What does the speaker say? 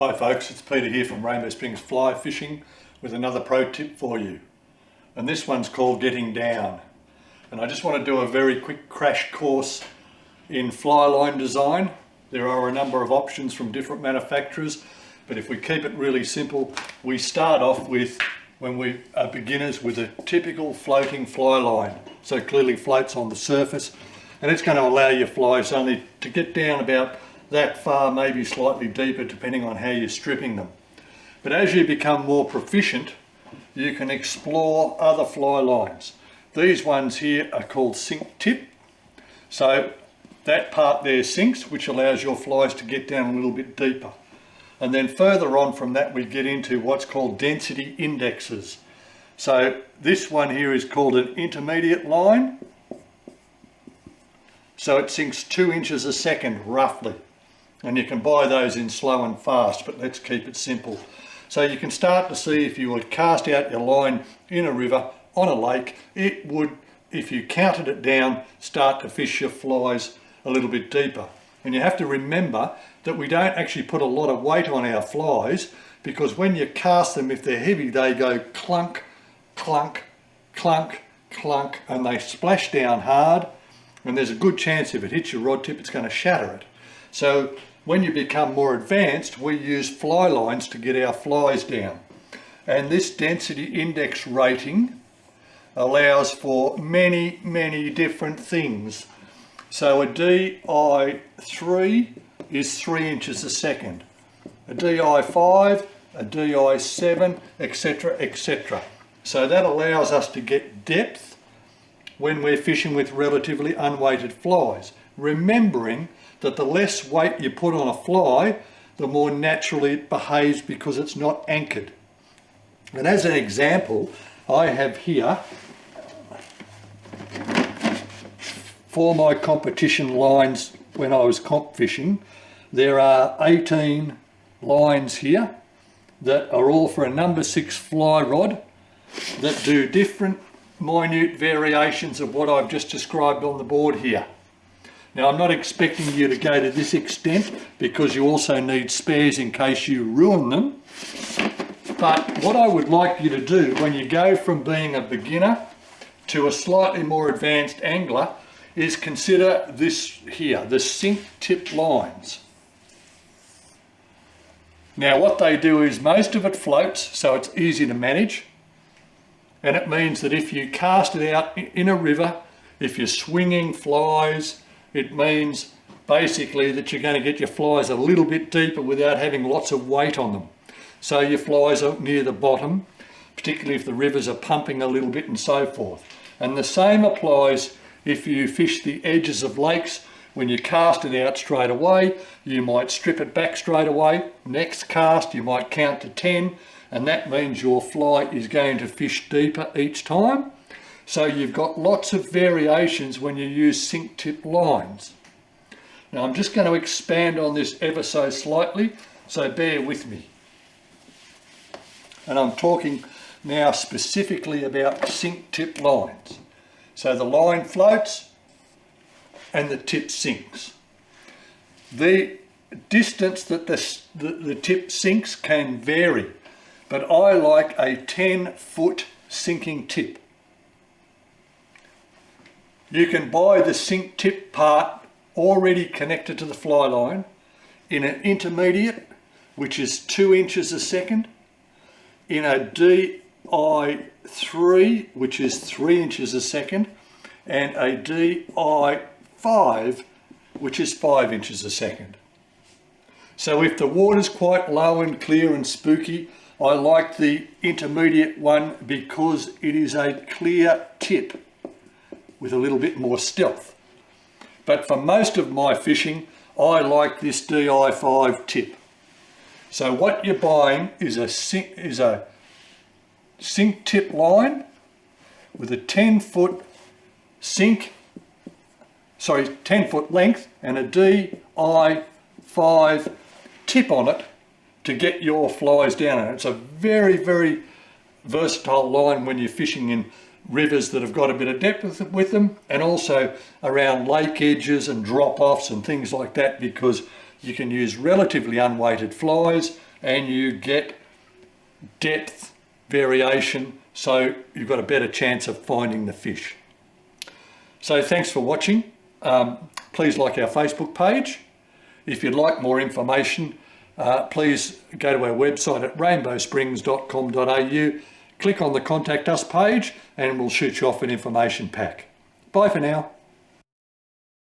Hi folks, it's Peter here from Rainbow Springs Fly Fishing with another pro tip for you. And this one's called Getting Down. And I just want to do a very quick crash course in fly line design. There are a number of options from different manufacturers, but if we keep it really simple, we start off with, when we are beginners, with a typical floating fly line. So it clearly floats on the surface, and it's going to allow your flies only to get down about that far, maybe slightly deeper depending on how you're stripping them. But as you become more proficient, you can explore other fly lines. These ones here are called sink tip. So that part there sinks, which allows your flies to get down a little bit deeper. And then further on from that we get into what's called density indexes. So this one here is called an intermediate line. So it sinks 2 inches a second roughly. And you can buy those in slow and fast, but let's keep it simple. So you can start to see, if you would cast out your line in a river, on a lake, it would, if you counted it down, start to fish your flies a little bit deeper. And you have to remember that we don't actually put a lot of weight on our flies, because when you cast them, if they're heavy, they go clunk, clunk, clunk, clunk, and they splash down hard. And there's a good chance if it hits your rod tip, it's going to shatter it. So when you become more advanced, we use fly lines to get our flies down. And this density index rating allows for many, many different things. So a DI3 is 3 inches a second, a DI5, a DI7, etc., etc. So that allows us to get depth when we're fishing with relatively unweighted flies, remembering that the less weight you put on a fly, the more naturally it behaves because it's not anchored. And as an example, I have here, for my competition lines when I was comp fishing, there are 18 lines here that are all for a number 6 fly rod that do different minute variations of what I've just described on the board here. Now, I'm not expecting you to go to this extent, because you also need spares in case you ruin them. But what I would like you to do when you go from being a beginner to a slightly more advanced angler is consider this here, the sink tip lines. Now what they do is most of it floats, so it's easy to manage. And it means that if you cast it out in a river, if you're swinging flies, it means basically that you're going to get your flies a little bit deeper without having lots of weight on them. So your flies are near the bottom, particularly if the rivers are pumping a little bit and so forth. And the same applies if you fish the edges of lakes. When you cast it out straight away, you might strip it back straight away. Next cast, you might count to 10, and that means your fly is going to fish deeper each time. So you've got lots of variations when you use sink tip lines. Now I'm just going to expand on this ever so slightly, so bear with me. And I'm talking now specifically about sink tip lines. So the line floats and the tip sinks. The distance that the tip sinks can vary, but I like a 10-foot sinking tip. You can buy the sink tip part already connected to the fly line in an intermediate, which is 2 inches a second, in a DI3, which is 3 inches a second, and a DI5, which is 5 inches a second. So if the water's quite low and clear and spooky, I like the intermediate one because it is a clear tip with a little bit more stealth. But for most of my fishing, I like this DI5 tip. So what you're buying is a sink tip line with a 10-foot 10-foot length and a DI5 tip on it to get your flies down. And it's a very, very versatile line when you're fishing in rivers that have got a bit of depth with them, and also around lake edges and drop-offs and things like that, because you can use relatively unweighted flies and you get depth variation, so you've got a better chance of finding the fish. So thanks for watching. Please like our Facebook page. If you'd like more information, please go to our website at rainbowsprings.com.au, click on the Contact Us page, and we'll shoot you off an information pack. Bye for now.